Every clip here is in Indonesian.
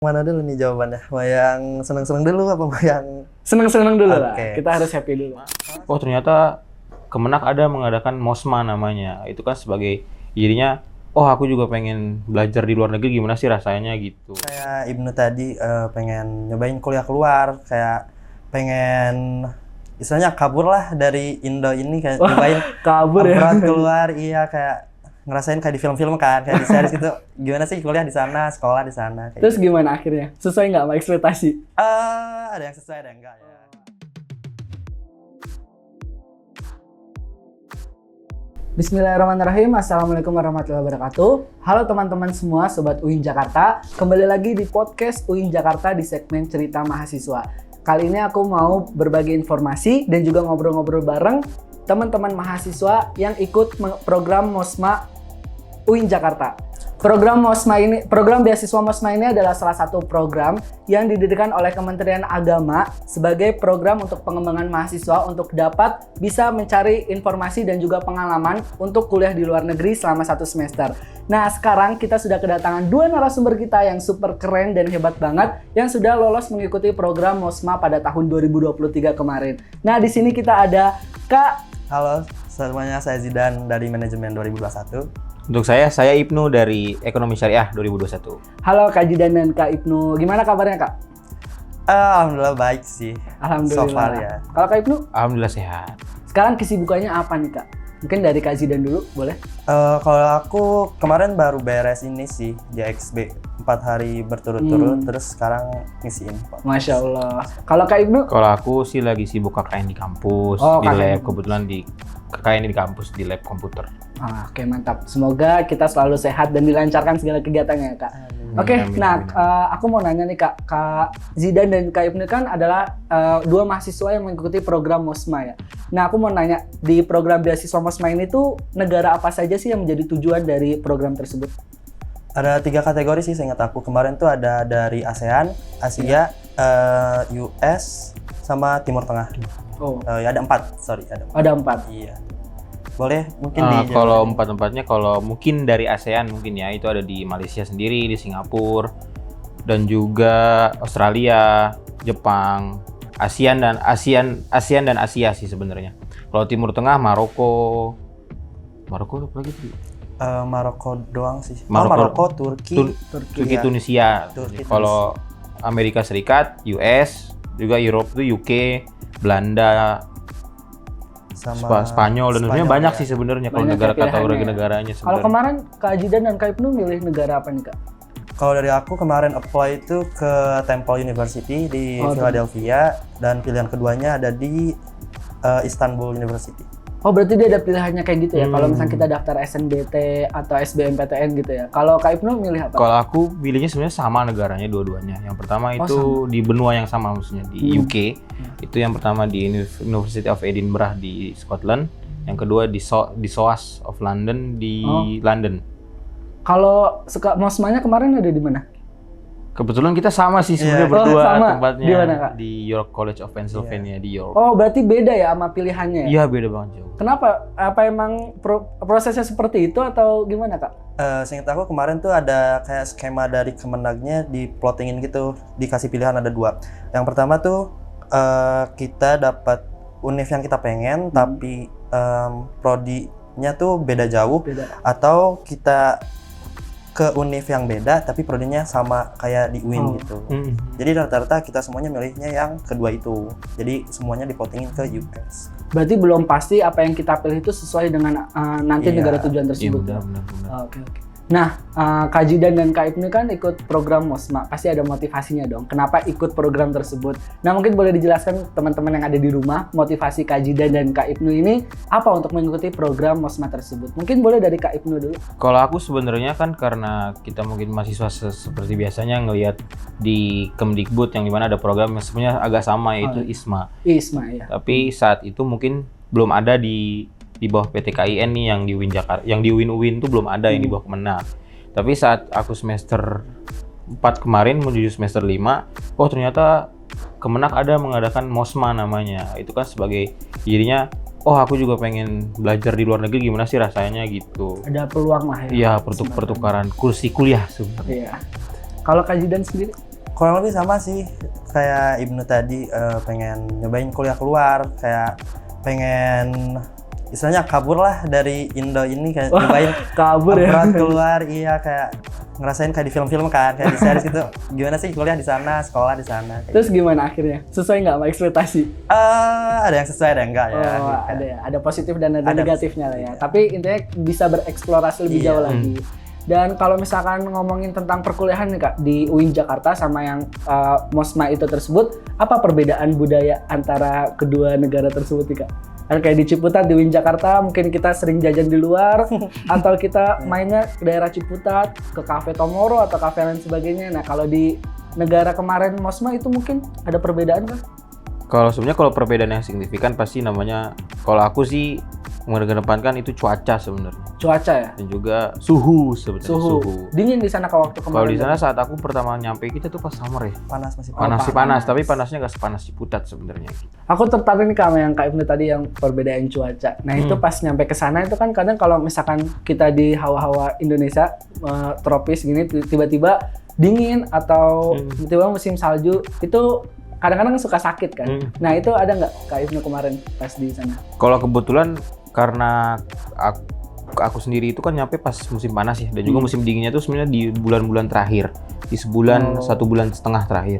Mana dulu nih jawabannya? Mau yang seneng-seneng dulu apa mau yang... Seneng-seneng dulu lah. Oke. Kita harus happy dulu. Oh ternyata Kemenak ada mengadakan MOSMA namanya. Itu kan sebagai jadinya, oh aku juga pengen belajar di luar negeri, gimana sih rasanya gitu. Kayak Ibnu tadi pengen nyobain kuliah keluar, kayak pengen istilahnya kabur lah dari Indo ini, kayak nyobain Kabur ya. abroad keluar, iya kayak ngerasain kayak di film-film kan, kayak di series gitu. Gimana sih kuliah di sana, sekolah di sana. Kayak Terus gitu. gimana akhirnya? Sesuai nggak sama ekspektasi? Ada yang sesuai, ada yang enggak ya. Bismillahirrahmanirrahim. Assalamualaikum warahmatullahi wabarakatuh. Halo teman-teman semua, Sobat UIN Jakarta. Kembali lagi di podcast UIN Jakarta di segmen Cerita Mahasiswa. Kali ini aku mau berbagi informasi dan juga ngobrol-ngobrol bareng teman-teman mahasiswa yang ikut program MOSMA UIN Jakarta. Program beasiswa MOSMA ini adalah salah satu program yang didirikan oleh Kementerian Agama sebagai program untuk pengembangan mahasiswa untuk dapat bisa mencari informasi dan juga pengalaman untuk kuliah di luar negeri selama 1 semester. Nah, sekarang kita sudah kedatangan 2 narasumber kita yang super keren dan hebat banget yang sudah lolos mengikuti program MOSMA pada tahun 2023 kemarin. Nah, di sini kita ada Kak. Halo, semuanya, saya Zidan dari Manajemen 2021. Untuk saya Ibnu dari Ekonomi Syariah 2021. Halo Kak Jidan dan Kak Ibnu. Gimana kabarnya Kak? Alhamdulillah baik sih. Alhamdulillah. So far ya. Kalau Kak Ibnu? Alhamdulillah sehat. Sekarang kesibukannya apa nih Kak? Mungkin dari Kak Zidan dulu, boleh? Kalau aku kemarin baru beres ini sih, JXB 4 hari berturut-turut, terus sekarang ngisiin. Masya Allah. Kalau Kak Ibnu? Kalau aku sih lagi sibuk KKN di kampus, di KKN. lab, kebetulan di KKN di kampus di lab komputer. Oke, mantap. Semoga kita selalu sehat dan dilancarkan segala kegiatannya Kak. Oke, Amin, nah amin. aku mau nanya nih Kak Zidan dan Kak Ibnu kan adalah 2 mahasiswa yang mengikuti program MOSMA ya. Nah, aku mau nanya, di program beasiswa MOSMA ini tuh negara apa saja sih yang menjadi tujuan dari program tersebut? Ada 3 kategori sih seingat aku. Kemarin tuh ada dari ASEAN, Asia, US, sama Timur Tengah. Oh, Ya ada 4, sorry ada 4. ada 4. Iya. Boleh mungkin Kalau empat-empatnya, kalau mungkin dari ASEAN mungkin ya, itu ada di Malaysia sendiri, di Singapura, dan juga Australia, Jepang, ASEAN dan Asia sih sebenarnya. Kalau Timur Tengah, Maroko apa lagi tuh? Maroko doang sih. Maroko, Turki, Turki, iya. Tunisia. Turki, Kalau Amerika Serikat, US, juga Europe tuh UK, Belanda, sama Spanyol, dan sebenarnya banyak ya. sih sebenarnya kalau Banyak negara ya pilihannya kategori ya. negaranya Kalau sebenarnya. kemarin Kak Jidan dan Kak Ibnu milih negara apa nih Kak? Kalau dari aku kemarin apply itu ke Temple University di Philadelphia, dan pilihan keduanya ada di Istanbul University. Oh, berarti dia ada pilihannya kayak gitu ya. Kalau misalnya kita daftar SNBT atau SBMPTN gitu ya. Kalau Kak Ibnu milih apa? Kalau aku pilihnya sebenarnya sama negaranya dua-duanya. Yang pertama itu di benua yang sama, maksudnya di UK. Itu yang pertama di University of Edinburgh di Scotland. Yang kedua di SOAS of London di London. Kalau MOSMA-nya kemarin ada di mana? Kebetulan kita sama sih sebenarnya Iya. berdua sama. tempatnya. Di mana, Kak? Di York College of Pennsylvania di York. Oh, berarti beda ya sama pilihannya ya? Iya, beda banget jauh. Kenapa? Apa emang prosesnya seperti itu atau gimana Kak? Seingat aku kemarin tuh ada kayak skema dari Kemenagnya diplotingin gitu, dikasih pilihan ada 2. Yang pertama tuh kita dapat univ yang kita pengen, tapi prodinya tuh beda jauh. Beda. Atau kita ke univ yang beda tapi prodinya sama kayak di UIN gitu. Jadi rata-rata kita semuanya milihnya yang kedua itu. Jadi semuanya diplotingin ke US. Berarti belum pasti apa yang kita pilih itu sesuai dengan nanti Iya. negara tujuan Iya, tersebut. benar. Oke. Nah, Kak Jidan dan Kak Ibnu kan ikut program MOSMA, pasti ada motivasinya dong. Kenapa ikut program tersebut? Nah, mungkin boleh dijelaskan teman-teman yang ada di rumah, motivasi Kak Jidan dan Kak Ibnu ini apa untuk mengikuti program MOSMA tersebut? Mungkin boleh dari Kak Ibnu dulu. Kalau aku sebenarnya kan karena kita mungkin mahasiswa seperti biasanya ngelihat di Kemdikbud yang dimana ada program yang sebenarnya agak sama, yaitu ISMA. ISMA ya. Tapi saat itu mungkin belum ada di bawah PTKIN nih, yang di UIN Jakarta, yang di UIN tuh belum ada yang di bawah Kemenak. Tapi saat aku semester 4 kemarin menuju semester 5, oh ternyata Kemenak ada mengadakan MOSMA namanya. Itu kan sebagai jadinya, oh aku juga pengen belajar di luar negeri, gimana sih rasanya gitu. Ada peluang lah ya. Iya, pertukaran kursi kuliah sebenarnya. Iya. Kalau Kak Jidan sendiri? kurang lebih sama sih kayak Ibnu tadi, pengen nyobain kuliah keluar, kayak pengen istilahnya kabur lah dari Indo ini, kayak nyobain Kabur ya. abroad keluar. Iya, kayak ngerasain kayak di film-film kan, kayak di series gitu. Gimana sih kuliah di sana, sekolah di sana. Terus gimana akhirnya? Sesuai nggak sama ekspektasi? Ada yang sesuai, ada yang enggak ya. Oh, gitu. ada ya. Ada positif dan ada Ada. negatifnya lah ya. Tapi intinya bisa bereksplorasi lebih Iya. jauh lagi. Dan kalau misalkan ngomongin tentang perkuliahan nih Kak, di UIN Jakarta sama yang Mosma itu tersebut, apa perbedaan budaya antara kedua negara tersebut nih Kak? Kan kayak di Ciputat, di UIN Jakarta mungkin kita sering jajan di luar, atau kita mainnya ke daerah Ciputat, ke Cafe Tomoro atau kafe lain sebagainya. Nah kalau di negara kemarin Mosma itu mungkin ada perbedaan kah? Kalau sebenarnya kalau perbedaan yang signifikan pasti namanya, kalau aku sih mengedepankan itu cuaca sebenarnya, Cuaca ya? dan juga suhu sebenarnya. Suhu. Dingin di sana kalau waktu kemarin. Kalau di sana saat aku pertama nyampe kita tuh pas summer ya. Panas masih Panas sih panas. panas, tapi panasnya nggak sepanas Ciputat sebenarnya. Aku tertarik nih sama yang Kak Ibnu tadi yang perbedaan cuaca. Nah itu pas nyampe ke sana itu kan kadang kalau misalkan kita di hawa-hawa Indonesia tropis gini tiba-tiba dingin atau tiba-tiba musim salju itu kadang-kadang suka sakit kan. Nah itu ada nggak Kak Ibnu kemarin pas di sana? Kalau kebetulan karena aku sendiri itu kan nyampe pas musim panas ya, dan juga musim dinginnya itu sebenarnya di bulan-bulan terakhir, di sebulan 1 bulan setengah terakhir.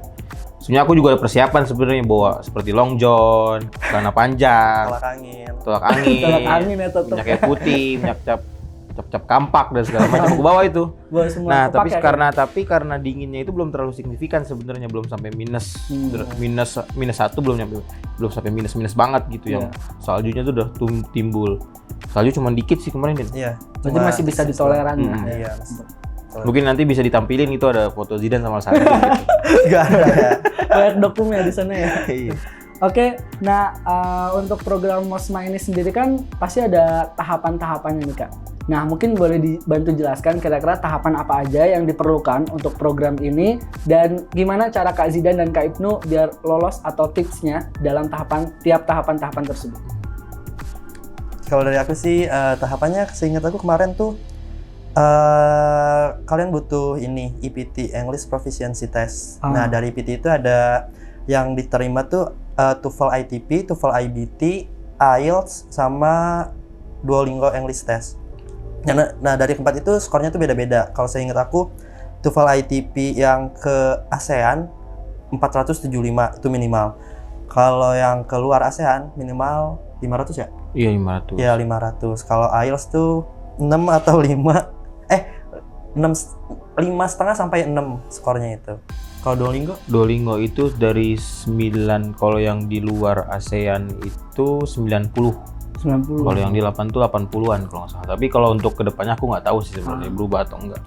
Sebenarnya aku juga ada persiapan sebenarnya, bawa seperti long john, celana panjang, tolak angin. tolak angin, Tolak angin ya tetep. minyak kayu putih, minyak cap kampak dan segala macam aku bawa itu. Bawa semua Nah, kepake, karena dinginnya itu belum terlalu signifikan sebenarnya, belum sampai minus 1 belum nyampe, belum sampai minus banget gitu yang saljunya tuh udah timbul. Salju cuma dikit sih kemarin. Iya. Berarti masih bisa ditoleran lah ya. Iya. Mungkin nanti bisa ditampilin itu ada foto Zidane sama Salju. Enggak ada ya. Banyak dokumen di sana ya. Iya. Oke, nah untuk program Mosma ini sendiri kan pasti ada tahapan-tahapannya nih Kak. Nah mungkin boleh dibantu jelaskan kira-kira tahapan apa aja yang diperlukan untuk program ini dan gimana cara Kak Zidan dan Kak Ibnu biar lolos atau tipsnya dalam tiap tahapan tersebut. Kalau dari aku sih tahapannya seingat aku kemarin tuh kalian butuh ini EPT, English Proficiency Test. Nah dari EPT itu ada yang diterima tuh TOEFL ITP, TOEFL IBT, IELTS sama Duolingo English Test. Nah dari keempat itu skornya tuh beda-beda. Kalau saya ingat aku TOEFL ITP yang ke ASEAN 475 itu minimal. Kalau yang keluar ASEAN minimal 500 ya? Iya 500. Ya 500. Kalau IELTS tuh 6 atau 5 5,5 sampai 6 skornya itu. Kalau Duolingo itu dari 9, kalau yang di luar ASEAN itu 90. 90. Kalau yang di 8 tuh 80-an kalau nggak salah. Tapi kalau untuk kedepannya aku nggak tahu sih sebenarnya berubah atau enggak.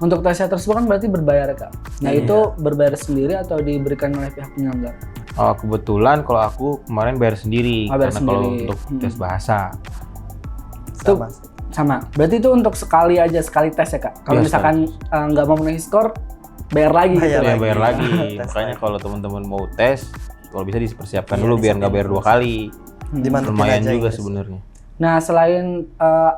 Untuk tesnya tersebut kan berarti berbayar ya Kak. Nah itu berbayar sendiri atau diberikan oleh pihak penyelenggara? Kebetulan kalau aku kemarin bayar sendiri, Bayar karena kalau sendiri. untuk tes bahasa. Sama. Berarti itu untuk sekali tes ya Kak. Kalau Iya, misalkan nggak memenuhi skor, bayar lagi gitu. Bayar Ya lagi. bayar lagi. Tes Makanya lagi. kalau teman-teman mau tes, kalau bisa dipersiapkan Iya, dulu biar nggak disiapin bayar 2 dulu. kali. Dimantepin Lumayan aja juga Inggris. sebenarnya. Nah selain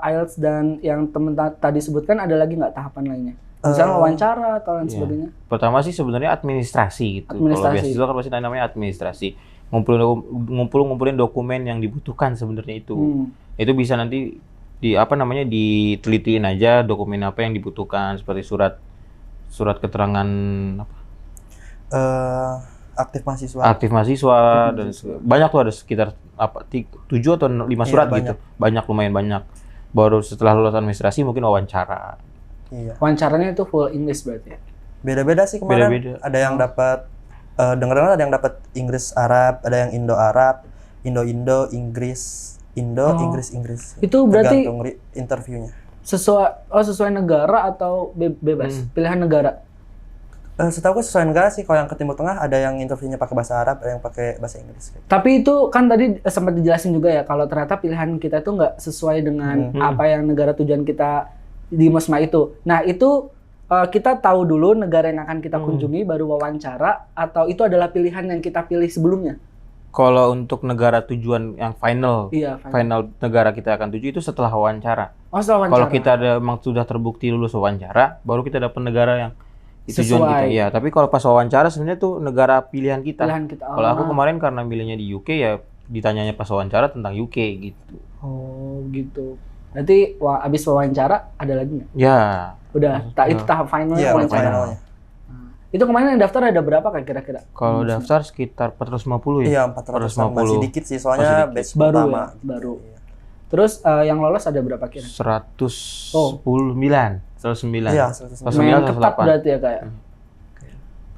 IELTS dan yang temen tadi sebutkan ada lagi nggak tahapan lainnya? Misalnya wawancara atau lain sebagainya? Pertama sih sebenarnya administrasi gitu. Kalau Administrasi. beasiswa kan pasti namanya administrasi. Ngumpulin dokumen yang dibutuhkan sebenarnya itu. Itu bisa nanti ditelitiin aja dokumen apa yang dibutuhkan, seperti surat keterangan apa? Aktif mahasiswa. Aktif mahasiswa dan banyak tuh, ada sekitar 7 atau 5 surat banyak. gitu. Lumayan banyak. Baru setelah lulus administrasi mungkin wawancara. Iya. Wawancaranya itu full English berarti ya? Beda-beda sih kemarin. Beda-beda. Ada yang dapat dengar-dengar ada yang dapat Inggris Arab, ada yang Indo Arab, Indo Inggris, Inggris. Itu berarti tergantung interviewnya. sesuai negara atau bebas? Pilihan negara? Setahu gue sesuai negara sih. Kalau yang ke Timur Tengah ada yang interviewnya pakai bahasa Arab, ada yang pakai bahasa Inggris. Tapi itu kan tadi sempat dijelasin juga ya, kalau ternyata pilihan kita itu nggak sesuai dengan apa yang negara tujuan kita di Mosma itu. Nah itu kita tahu dulu negara yang akan kita kunjungi baru wawancara, atau itu adalah pilihan yang kita pilih sebelumnya? Kalau untuk negara tujuan yang final, Iya, final negara kita akan tuju itu setelah wawancara. Oh setelah wawancara. Kalau kita ada memang sudah terbukti lulus wawancara, baru kita dapat negara tujuan kita. Sesuai. Iya, tapi kalau pas wawancara sebenarnya tuh negara pilihan kita. Pilihan kita. Kalau aku kemarin karena milihnya di UK ya ditanyanya pas wawancara tentang UK gitu. Oh gitu. Berarti abis wawancara ada lagi nggak? Ya, Udah, itu tahap finalnya Iya, wawancara. finalnya. Itu kemarin yang daftar ada berapa Kak kira-kira? kalau daftar sekitar 450 ya. Iya, 400 masih dikit sih soalnya Masih batch Baru pertama. ya, baru. Terus yang lolos ada berapa kira? 109. 109. Iya, 109, Lumayan ketat 108. berarti ya Kak ya?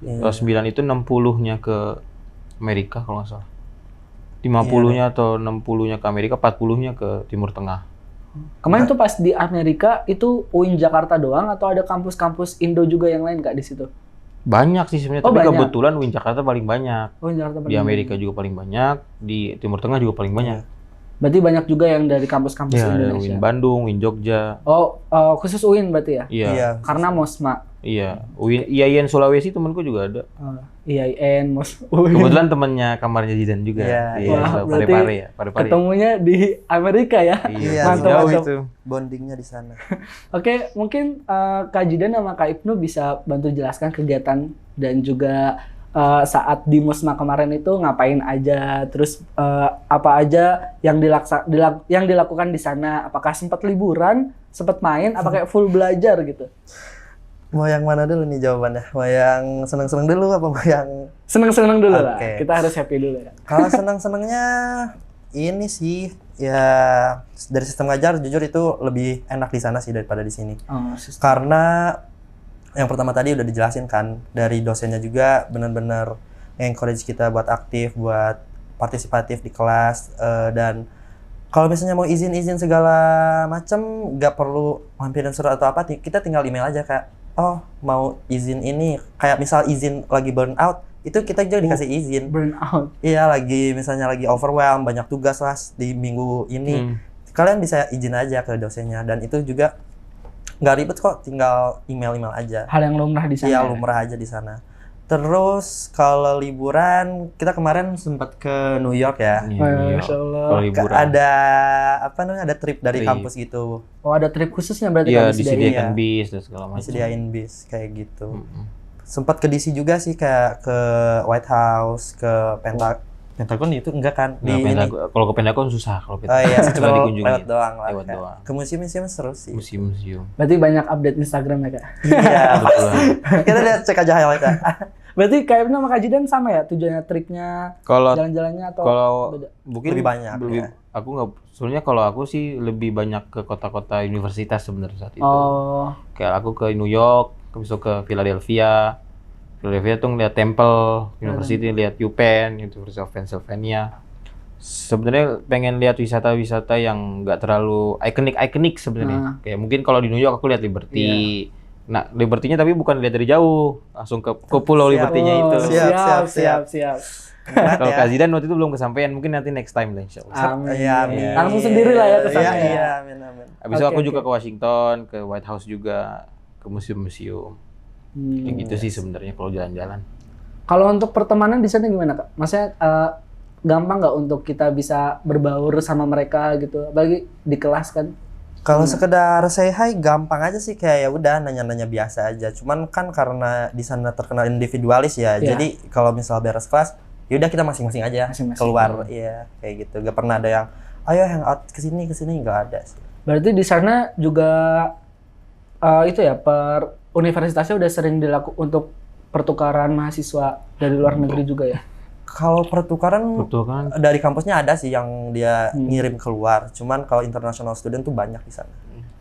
Iya. 9 itu 60-nya ke Amerika kalau nggak salah. 50-nya atau 60-nya ke Amerika, 40-nya ke Timur Tengah. Kemarin tuh pas di Amerika itu UIN Jakarta doang atau ada kampus-kampus Indo juga yang lain Kak di situ? Banyak sih sebenarnya, Oh, tapi banyak. kebetulan UIN Jakarta paling banyak. UIN Jakarta Di Amerika juga paling banyak, di Timur Tengah juga paling banyak. Berarti banyak juga yang dari kampus-kampus Iya, ada Indonesia. UIN Bandung, UIN Jogja. Oh, khusus UIN berarti ya? Iya. Iya. Karena Mosma. Iya. UIN IAIN Sulawesi temanku juga ada. IAIN, UIN. Kebetulan temannya kamarnya Zidan juga. Iya. Wah, berarti Pare-pare ya, Pare-pare. Ketemunya di Amerika ya? Iya, Mantap, jauh mantap. itu. Bondingnya di sana. Oke, mungkin Kak Jidan sama Kak Ibnu bisa bantu jelaskan kegiatan dan juga saat di Musma kemarin itu ngapain aja, terus apa aja yang yang dilakukan di sana, apakah sempat liburan, sempat main, apa kayak full belajar gitu? Mau yang mana dulu nih jawabannya? Mau yang seneng-seneng dulu apa mau yang... Seneng-seneng dulu lah, Oke. kita harus happy dulu ya. Kalau seneng-senengnya ini sih ya dari sistem ngajar jujur itu lebih enak di sana sih daripada di sini. Oh, Karena yang pertama tadi udah dijelasin kan, dari dosennya juga benar-benar encourage kita buat aktif, buat partisipatif di kelas, dan kalau misalnya mau izin-izin segala macem nggak perlu mampirin surat atau apa, kita tinggal email aja Kak. Oh mau izin ini, kayak misal izin lagi burn out, itu kita juga dikasih izin. burnout. Iya, lagi overwhelm, banyak tugas lah di minggu ini. Kalian bisa izin aja ke dosennya, dan itu juga nggak ribet kok, tinggal email aja. Hal yang lumrah di sana. Iya, ya? lumrah aja di sana. Terus kalau liburan, kita kemarin sempat ke New York ya. Iya. Masya Allah. Kalau liburan. Ada apa namanya? Ada trip dari Trip. kampus gitu. Oh, ada trip khususnya berarti Iya, Kak disediain? disediakan Iya. bis dan segala macam. Disediain bis kayak gitu. Mm-mm. Sempat ke DC juga sih, kayak ke White House, ke Pentagon itu enggak kan? Nggak, Di ini. kalau ke Pentagon susah kalau Oh iya, cuma cuma dikunjungi. lewat doang lah. Lewat Kak. doang. Ke museum-museum seru sih. Museum-museum. Berarti banyak update Instagram ya Kak? Iya. Betul. Kita lihat cek aja highlight-nya. Berarti Kak Ibnu sama Kak Jidan sama ya tujuannya, tripnya, Kalau jalan-jalannya atau kalau beda? mungkin Lebih banyak, ya. Aku nggak, sebenarnya kalau aku sih lebih banyak ke kota-kota universitas sebenarnya saat itu. Oh, Kayak aku ke New York, besok ke Philadelphia. Philadelphia tuh ngeliat Temple University, lihat UPenn, University of Pennsylvania. Sebenarnya pengen lihat wisata-wisata yang nggak terlalu ikonik sebenarnya. Kayak mungkin kalau di New York aku lihat Liberty. Nah, Liberty-nya tapi bukan lihat dari jauh, langsung ke pulau Siap. Liberty-nya itu. Oh, siap. Kalau Kak Zidan waktu itu belum kesampaian, mungkin nanti next time lah insya Allah. Amin. Iya, amin. Langsung sendiri lah ya ke sana Iya, ya. iya, amin. Habis itu Oke, aku juga oke. ke Washington, ke White House juga, ke museum-museum. Kayak gitu sih sebenarnya kalau jalan-jalan. Kalau untuk pertemanan di sana gimana Kak? Maksudnya gampang nggak untuk kita bisa berbaur sama mereka gitu? Apalagi di kelas kan? Kalau sekedar say hi gampang aja sih, kayak ya udah nanya-nanya biasa aja. Cuman kan karena di sana terkenal individualis ya. Iya. Jadi kalau misal beres kelas, ya udah kita masing-masing aja Masing-masing. keluar. Iya, kayak gitu. Gak pernah ada yang ayo hangout kesini nggak ada sih. Berarti di sana juga itu ya, per universitasnya udah sering dilakukan untuk pertukaran mahasiswa dari luar negeri juga ya? Kalau pertukaran Betul kan? dari kampusnya ada sih yang dia ngirim keluar. Cuman kalau international student tuh banyak di sana.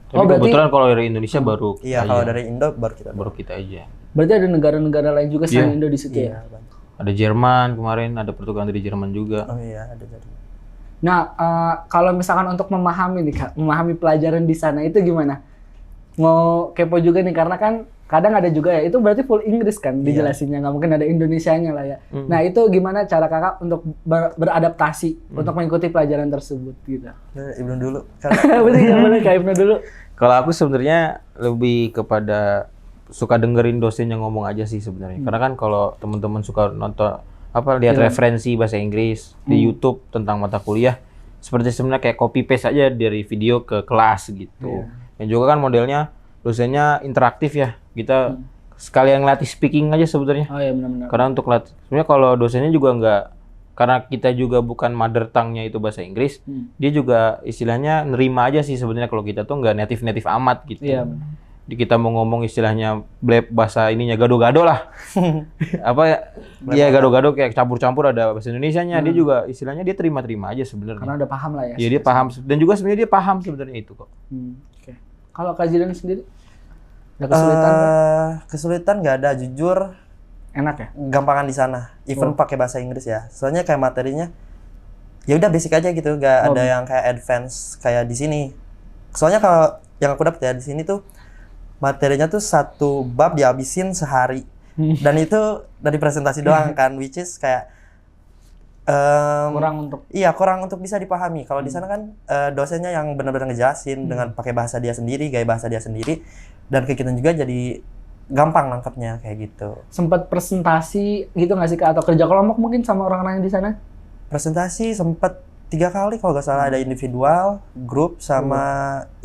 Tapi Oh, berarti- kebetulan kalau dari Indonesia baru Iya, kita kalau aja. dari Indo baru kita. baru kita aja. Berarti ada negara-negara lain juga selain Iya. Indo di situ Iya, ya? banyak. Ada Jerman kemarin, ada pertukaran dari Jerman juga. Oh iya, ada dari. Nah, kalau misalkan untuk memahami nih Kak, memahami pelajaran di sana itu gimana? Mau kepo juga nih, karena kan kadang ada juga ya, itu berarti full Inggris kan dijelasinnya, nggak mungkin ada Indonesianya lah ya. Nah, itu gimana cara Kakak untuk beradaptasi untuk mengikuti pelajaran tersebut gitu? Ibnu dulu. Kan. Berarti nggak boleh Kak Ibnu dulu. Kalau aku sebenarnya lebih kepada suka dengerin dosen yang ngomong aja sih sebenarnya. Karena kan kalau teman-teman suka nonton lihat referensi bahasa Inggris di YouTube tentang mata kuliah, seperti sebenarnya kayak copy paste aja dari video ke kelas gitu. Dan juga kan modelnya dosennya interaktif ya. Kita sekalian ngelatih speaking aja sebenarnya. Oh iya benar-benar. Karena untuk latih, sebenarnya kalau dosennya juga nggak, karena kita juga bukan mother tongue-nya itu bahasa Inggris, dia juga istilahnya nerima aja sih sebenarnya kalau kita tuh nggak native amat gitu. Iya. Di kita mau ngomong istilahnya bahasa ininya gado-gado lah. Apa ya? Iya gado-gado kayak campur-campur ada bahasa Indonesianya, dia juga istilahnya dia terima-terima aja sebenarnya. Karena udah paham lah ya. Iya dia paham dan juga sebenarnya dia paham sebenarnya itu kok. Oke. Kalau Kak Jidan sendiri ada kesulitan nggak? Kesulitan nggak ada, jujur Enak ya? gampangan di sana. Even pakai bahasa Inggris ya. Soalnya kayak materinya ya udah basic aja gitu, nggak ada yang kayak advance kayak di sini. Soalnya kalau yang aku dapat ya di sini tuh materinya tuh satu bab dihabisin sehari. Dan itu dari presentasi doang kan, which is kayak kurang untuk bisa dipahami. Kalau di sana kan dosennya yang benar-benar ngejelasin dengan pakai bahasa dia sendiri, gaya bahasa dia sendiri, dan ke kita juga jadi gampang nangkapnya kayak gitu. Sempat presentasi gitu nggak sih Kak? Atau kerja kelompok mungkin sama orang-orang yang di sana? Presentasi sempat 3 kali kalau nggak salah, ada individual, grup, sama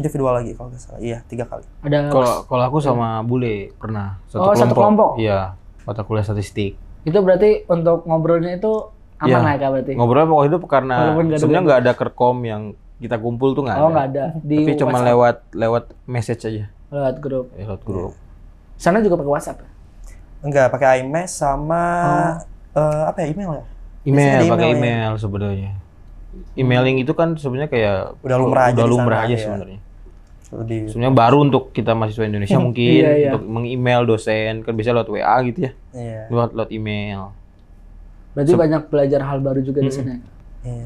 individual lagi kalau nggak salah. Iya, 3 kali. Ada Kalau aku sama Bule pernah satu kelompok. Iya, mata kuliah statistik. Itu berarti untuk ngobrolnya itu aman lah ya Kak berarti? Ngobrolnya pokoknya itu karena sebenarnya nggak ada kerkom yang kita kumpul tuh nggak ada. Oh nggak ada. Tapi cuma lewat message aja. Lewat grup. Lewat grup. Sana juga pakai WhatsApp ya? Enggak, pakai iMessage sama apa ya, email ya? Pakai email sebenarnya. Emailing itu kan sebenarnya kayak udah lumrah aja sebenarnya. Sebenarnya baru untuk kita mahasiswa Indonesia mungkin untuk meng-email dosen kan bisa lewat WA gitu ya. Lewat email. Berarti banyak belajar hal baru juga di sana.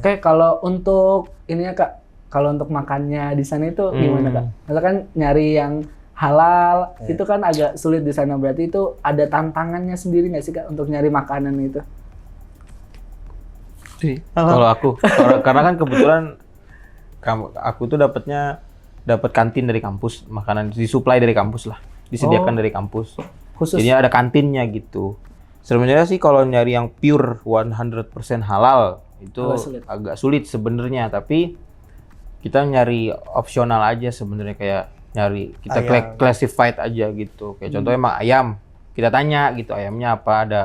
Oke, kalau untuk ini ya Kak, kalau untuk makannya di sana itu gimana Kak? Misalkan nyari yang halal itu kan agak sulit di sana, berarti itu ada tantangannya sendiri nggak sih Kak untuk nyari makanan itu? Kalau aku, karena kan kebetulan aku tuh dapat kantin dari kampus, makanan disuplai dari kampus lah, disediakan dari kampus. Khusus. Jadi ada kantinnya gitu. Sebenarnya sih kalau nyari yang pure 100% halal itu agak sulit sebenarnya, tapi kita nyari opsional aja sebenarnya, kayak nyari kita classified aja gitu. Kayak contohnya emang ayam, kita tanya gitu ayamnya apa, ada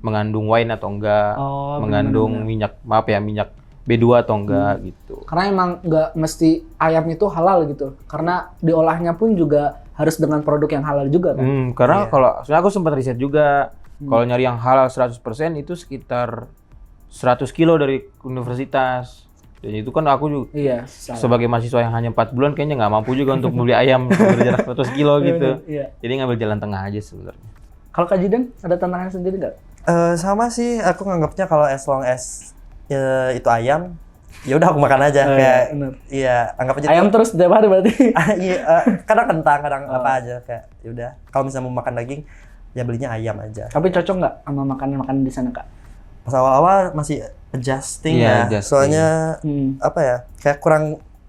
mengandung wine atau enggak, mengandung minyak B2 atau enggak gitu. Karena emang nggak mesti ayam itu halal gitu, karena diolahnya pun juga harus dengan produk yang halal juga kan. Karena kalau sebenarnya aku sempat riset juga, kalau nyari yang halal 100% itu sekitar 100 kilo dari universitas. Dan itu kan aku juga sebagai mahasiswa yang hanya 4 bulan kayaknya nggak mampu juga untuk membeli ayam berjarak 100 kilo gitu. Jadi ngambil jalan tengah aja sebenarnya. Kalau Kak Jidan ada tantangan sendiri nggak? Sama sih, aku nganggapnya kalau as long as itu ayam, ya udah aku makan aja kayak anggap aja ayam terus setiap hari berarti. Kadang kentang, kadang apa aja kayak ya udah. Kalau misalnya mau makan daging, ya belinya ayam aja. Tapi cocok nggak sama makanan-makanan di sana Kak? Pas awal-awal masih adjusting soalnya apa ya, kayak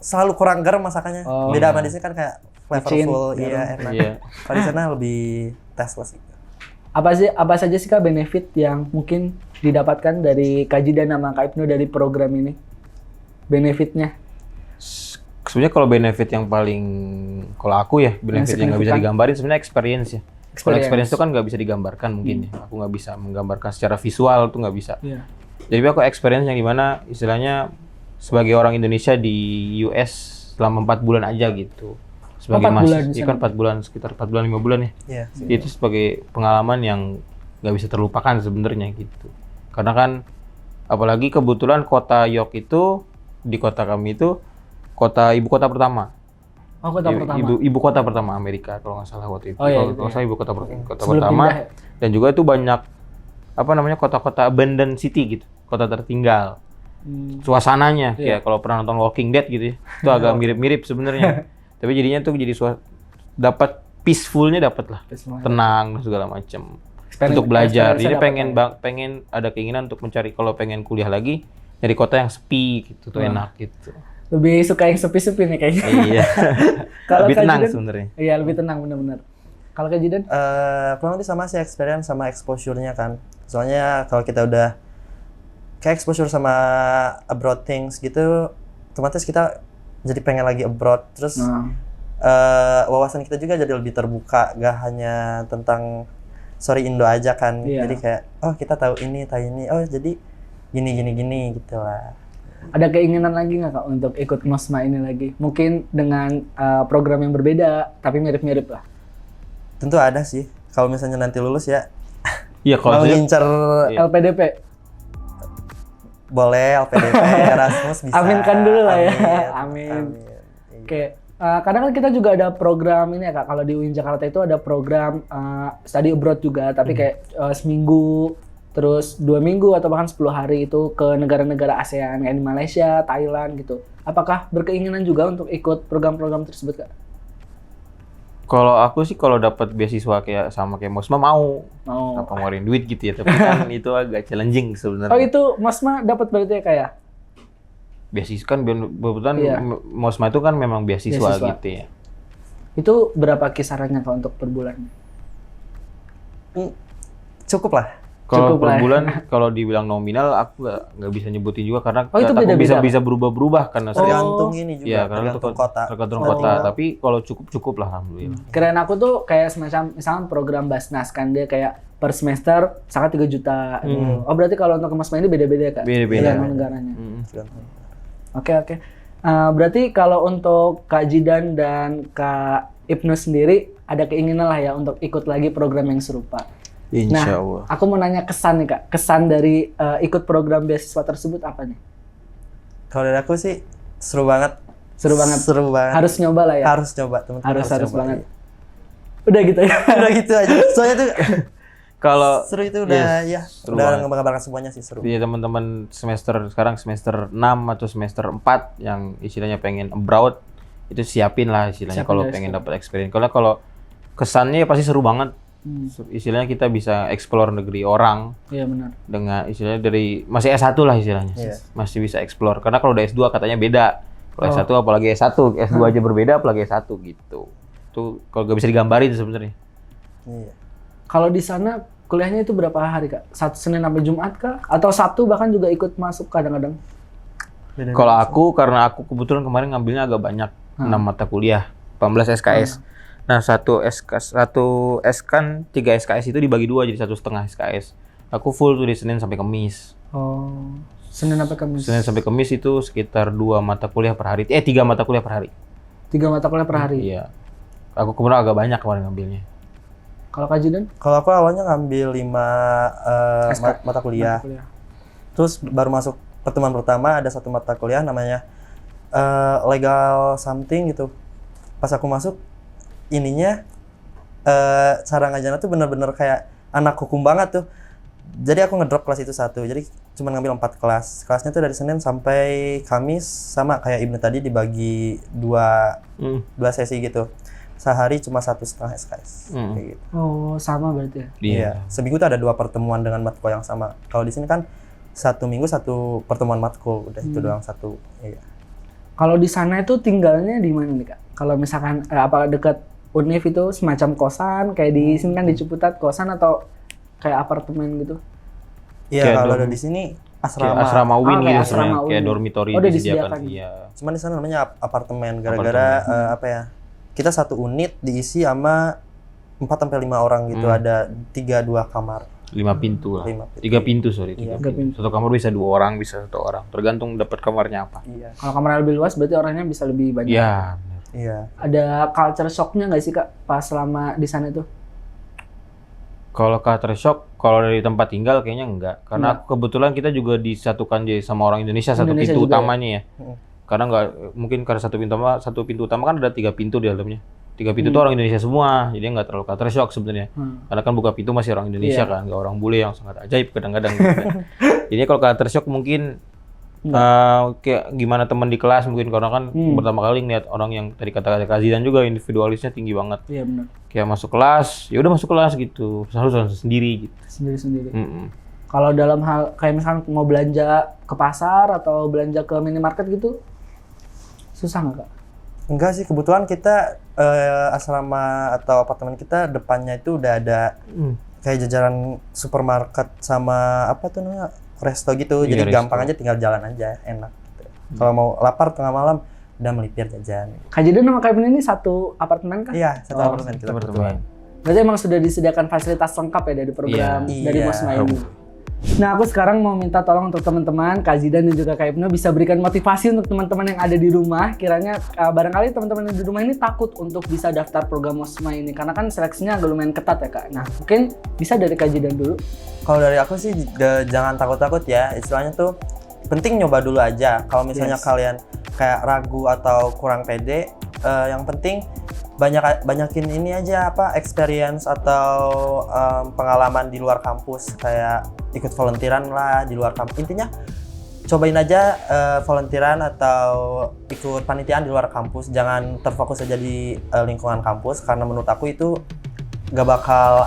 selalu kurang garam masakannya. Beda sama di sini kan kayak flavorful, enak. Kalau di sana lebih tasteless gitu. Apa saja sih Kak benefit yang mungkin didapatkan dari Kak Jidan sama Kak Ibnu dari program ini? Benefitnya? Sebenarnya kalau benefit yang paling, kalau aku ya benefit yang nggak bisa digambarin sebenarnya experience ya. Kalau experience itu kan nggak bisa digambarkan mungkin ya. Aku nggak bisa menggambarkan secara visual tuh nggak bisa. Jadi aku experience yang dimana istilahnya sebagai orang Indonesia di US selama 4 bulan aja gitu. Sebagai mahasiswa, kan 4 bulan, sekitar 4 bulan 5 bulan ya. Itu sebagai pengalaman yang nggak bisa terlupakan sebenarnya gitu. Karena kan apalagi kebetulan kota York itu di kota kami itu ibu kota pertama. Oh, kota pertama. Ibu kota pertama Amerika kalau nggak salah waktu itu. Kalau nggak salah ibu kota pertama. Dan juga itu banyak kota-kota abandoned city gitu, kota tertinggal. Suasananya kayak kalau pernah nonton Walking Dead gitu ya, itu agak mirip-mirip sebenarnya. Tapi jadinya tuh jadi dapat peacefulnya, dapat lah, tenang segala macam untuk belajar. Jadi pengen ada keinginan untuk mencari, kalau pengen kuliah lagi dari kota yang sepi gitu tuh enak gitu. Lebih suka yang sepi-sepi nih kayaknya. Iya. Lebih tenang sebenarnya. Iya, lebih tenang benar-benar. Kalau Kak Jidan? Kurang lebih sama sih, experience sama exposure-nya kan. Soalnya kalau kita udah kayak exposure sama abroad things gitu, otomatis kita jadi pengen lagi abroad. Terus wawasan kita juga jadi lebih terbuka, gak hanya tentang sorry Indo aja kan. Iya. Jadi kayak oh kita tahu ini, oh jadi gini gitu lah. Ada keinginan lagi nggak Kak untuk ikut Mosma ini lagi? Mungkin dengan program yang berbeda, tapi mirip-mirip lah. Tentu ada sih. Kalau misalnya nanti lulus ya Iya, kalau mau saya ngincer LPDP. boleh LPDP, Erasmus bisa. Aminkan dulu lah ya. Amin. Oke. Kadang kan kita juga ada program ini ya Kak. Kalau di UIN Jakarta itu ada program study abroad juga, tapi kayak seminggu, terus 2 minggu atau bahkan 10 hari itu ke negara-negara ASEAN, kayak di Malaysia, Thailand gitu. Apakah berkeinginan juga untuk ikut program-program tersebut Kak? Kalau aku sih kalau dapat beasiswa kayak sama kayak Mosma mau. Mau. Apa ngeluarin duit gitu ya, tapi kan itu agak challenging sebenarnya. Oh itu Mosma dapat berarti ya Kak ya? Beasiswa kan kebetulan Iya. Mosma itu kan memang beasiswa Beasiswa. gitu ya. Itu berapa kisarannya Kak untuk per bulan? Cukup lah. Kalau Cukup per lah ya. bulan kalau dibilang nominal aku nggak bisa nyebutin juga karena Oh, itu aku beda-beda? bisa berubah-ubah karena saya Tergantung ini juga, ya karena tergantung kota. tergantung Oh. kota. Tapi kalau cukup lah alhamdulillah. Kirain aku tuh kayak semacam misalnya program Basnas kan dia kayak per semester sangat 3 juta. gitu. Oh berarti kalau untuk Mosma ini beda-beda ya Kak? Beda-beda. Tergantung negaranya. Tergantung. Oke. Berarti kalau untuk Kak Jidan dan Kak Ibnu sendiri ada keinginan lah ya untuk ikut lagi program yang serupa. Insya Allah. Aku mau nanya kesan nih Kak. Kesan dari ikut program beasiswa tersebut apa nih? Kalau dari aku sih seru banget. Seru banget. Seru banget. Harus nyoba lah ya. Harus coba teman-teman. Harus coba. banget. Udah gitu ya. Udah gitu aja. Soalnya tuh Kalau seru itu udah ya. seru Udah banget. mengabarkan semuanya sih seru. Iya teman-teman sekarang semester 6 atau semester 4 yang istilahnya pengen abroad itu siapin lah istilahnya Siapin kalau dari pengen dapat experience. Karena kalau kesannya pasti seru banget. Istilahnya kita bisa explore negeri orang Iya benar. dengan istilahnya dari masih S1 lah istilahnya. Iya. Masih bisa explore. Karena kalau udah S2 katanya beda. Kalau Oh. S1 apalagi S1, S2 aja berbeda apalagi S1 gitu. Itu kalau nggak bisa digambarin sebenarnya. Iya. Kalau di sana kuliahnya itu berapa hari Kak? Senin sampai Jumat kah? Atau Sabtu bahkan juga ikut masuk kadang-kadang? Beda-beda. Kalau aku karena aku kebetulan kemarin ngambilnya agak banyak 6 mata kuliah, 18 SKS. Nah, satu kan 3 SKS itu dibagi 2 jadi 1,5 SKS. Aku full tuh di Senin sampai Kamis. Oh, Senin sampai Kamis. Senin sampai Kamis itu sekitar 2 mata kuliah per hari. 3 mata kuliah per hari. 3 mata kuliah per hari. Iya. Aku kebetulan agak banyak kemarin ngambilnya. Kalau Kak Jidan? Kalau aku awalnya ngambil 5 SK. mata kuliah. Mata kuliah. Terus baru masuk pertemuan pertama ada 1 mata kuliah namanya legal something gitu. Pas aku masuk ininya cara ngajarnya tuh bener-bener kayak anak hukum banget tuh. Jadi aku ngedrop kelas itu 1. Jadi cuma ngambil 4 kelas. Kelasnya tuh dari Senin sampai Kamis sama kayak Ibnu tadi dibagi 2 sesi gitu. Sehari cuma 1,5 SKS. Kayak gitu. Oh, sama berarti ya? Iya. Seminggu tuh ada 2 pertemuan dengan matkul yang sama. Kalau di sini kan 1 minggu 1 pertemuan matkul, udah itu doang 1. Iya. Kalau di sana itu tinggalnya di mana nih Kak? Kalau misalkan apa dekat Univ itu semacam kosan, kayak di sini kan di Ciputat kosan atau kayak apartemen gitu? Iya, Kayak kalau dorm. ada di sini Kayak asrama. asrama UIN kayak gitu asrama sebenarnya, kayak UIN. dormitory Oh, udah disediakan. disediakan. Iya. Cuman di sana namanya apartemen gara-gara apa ya? Kita 1 unit diisi sama 4 sampai 5 orang gitu. Ada 3-2 kamar. 5 pintu lah. 5 pintu. 3 pintu sorry. Iya. 3 pintu. Satu kamar bisa 2 orang, bisa 1 orang. Tergantung dapat kamarnya apa. Iya. Kalau kamarnya lebih luas berarti orangnya bisa lebih banyak. Iya. Iya. Ada culture shock-nya nggak sih Kak pas selama di sana itu? Kalau culture shock, kalau dari tempat tinggal kayaknya enggak. Karena aku kebetulan kita juga disatukan jadi sama orang Indonesia, satu Indonesia pintu juga ya? utamanya ya. Karena enggak mungkin karena satu pintu utama kan ada 3 pintu di dalamnya. 3 pintu itu orang Indonesia semua, jadi enggak terlalu culture shock sebenarnya. Karena kan buka pintu masih orang Indonesia kan, enggak orang bule yang sangat ajaib kadang-kadang. Gitu kan. Jadi kalau culture shock mungkin kayak gimana teman di kelas mungkin karena kan pertama kali ngeliat orang yang tadi kata Kazidan juga individualisnya tinggi banget. Iya benar. Kayak masuk kelas, ya udah masuk kelas gitu, selalu sendiri gitu. Sendiri-sendiri. Mm-mm. Kalau dalam hal kayak misalkan mau belanja ke pasar atau belanja ke minimarket gitu, susah nggak Kak? Enggak sih, kebetulan kita asrama atau apartemen kita depannya itu udah ada kayak jajaran supermarket sama apa tuh namanya resto gitu. Iya, Jadi resto. gampang aja tinggal jalan aja, enak gitu. Kalau mau lapar tengah malam udah melipir jajan. Kak Jidan sama Kak Ibnu ini satu apartemen kah? Iya, satu apartemen kita Apartemen. Berarti emang sudah disediakan fasilitas lengkap ya dari program Iya. dari Iya. Mosma ini. Nah, aku sekarang mau minta tolong untuk teman-teman, Kak Zidan dan juga Kak Ibnu bisa berikan motivasi untuk teman-teman yang ada di rumah. Kiranya barangkali teman-teman yang di rumah ini takut untuk bisa daftar program Mosma ini karena kan seleksinya agak lumayan ketat ya Kak. Nah, mungkin bisa dari Kak Zidan dulu. Kalau dari aku sih jangan takut-takut ya. Istilahnya tuh penting nyoba dulu aja. Kalau misalnya Yes. kalian kayak ragu atau kurang pede, yang penting banyakin ini aja experience atau pengalaman di luar kampus, kayak ikut volunteeran lah di luar kampus. Intinya cobain aja volunteeran atau ikut panitiaan di luar kampus. Jangan terfokus aja di lingkungan kampus karena menurut aku itu gak bakal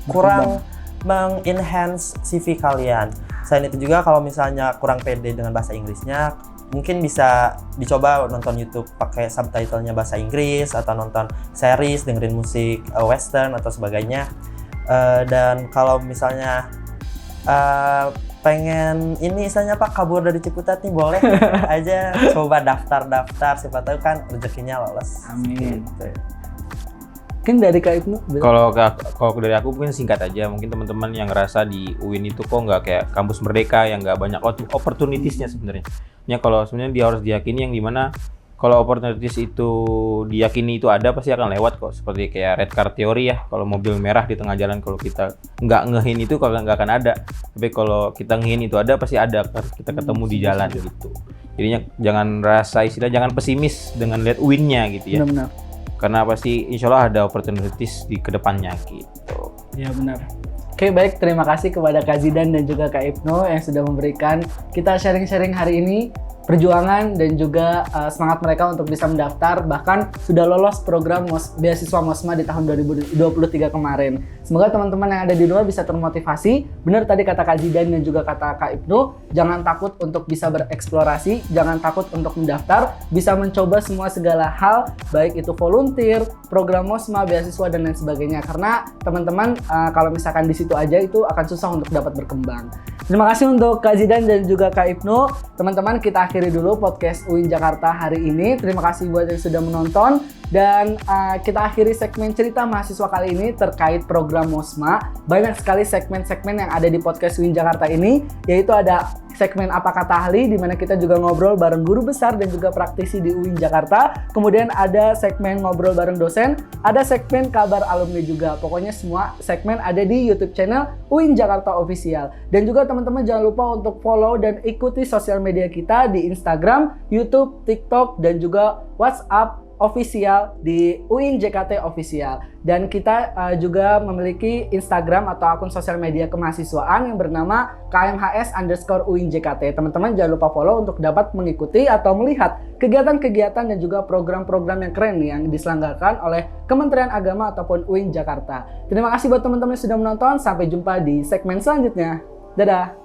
kurang meng-enhance CV kalian. Selain itu juga kalau misalnya kurang pede dengan bahasa Inggrisnya, mungkin bisa dicoba nonton YouTube pakai subtitlenya bahasa Inggris atau nonton series, dengerin musik western atau sebagainya. Dan kalau misalnya pengen ini istilahnya kabur dari Ciputat nih, boleh aja coba daftar, siapa tahu kan rezekinya lolos. Amin. Gitu. Mungkin dari Kak Ibnu. Kalau dari aku mungkin singkat aja, mungkin teman-teman yang ngerasa di UIN itu kok nggak kayak kampus merdeka yang nggak banyak opportunities-nya sebenarnya. Ya kalau sebenarnya dia harus diyakini yang dimana kalau opportunities itu diyakini itu ada pasti akan lewat kok. Seperti kayak red car theory ya, kalau mobil merah di tengah jalan kalau kita nggak ngehin itu kalau nggak akan ada. Tapi kalau kita ngehin itu ada pasti ada, kita ketemu di jalan gitu. Jadinya jangan jangan pesimis dengan lihat UIN-nya gitu ya. Benar-benar. Karena pasti insya Allah ada opportunities di kedepannya gitu. Ya benar. Oke, baik, terima kasih kepada Kak Zidan dan juga Kak Ibnu yang sudah memberikan kita sharing-sharing hari ini perjuangan dan juga semangat mereka untuk bisa mendaftar, bahkan sudah lolos program beasiswa Mosma di tahun 2023 kemarin. Semoga teman-teman yang ada di luar bisa termotivasi. Benar tadi kata Kak Zidan dan juga kata Kak Ibnu, jangan takut untuk bisa bereksplorasi, jangan takut untuk mendaftar, bisa mencoba semua segala hal, baik itu volunteer, program Mosma, beasiswa dan lain sebagainya. Karena teman-teman kalau misalkan di situ aja itu akan susah untuk dapat berkembang. Terima kasih untuk Kak Zidan dan juga Kak Ibnu. Teman-teman, kita akhiri dulu podcast UIN Jakarta hari ini. Terima kasih buat yang sudah menonton. Dan kita akhiri segmen cerita mahasiswa kali ini terkait program Mosma. Banyak sekali segmen-segmen yang ada di podcast UIN Jakarta ini, yaitu ada segmen Apa Kata Ahli, di mana kita juga ngobrol bareng guru besar dan juga praktisi di UIN Jakarta. Kemudian ada segmen ngobrol bareng dosen, ada segmen kabar alumni juga. Pokoknya semua segmen ada di YouTube channel UIN Jakarta Official. Dan juga teman-teman jangan lupa untuk follow dan ikuti sosial media kita di Instagram, YouTube, TikTok, dan juga WhatsApp official di UIN JKT Official. Dan kita juga memiliki Instagram atau akun sosial media kemahasiswaan yang bernama KMHS_UIN JKT. Teman-teman jangan lupa follow untuk dapat mengikuti atau melihat kegiatan-kegiatan dan juga program-program yang keren yang diselenggarakan oleh Kementerian Agama ataupun UIN Jakarta. Terima kasih buat teman-teman yang sudah menonton. Sampai jumpa di segmen selanjutnya. Dadah!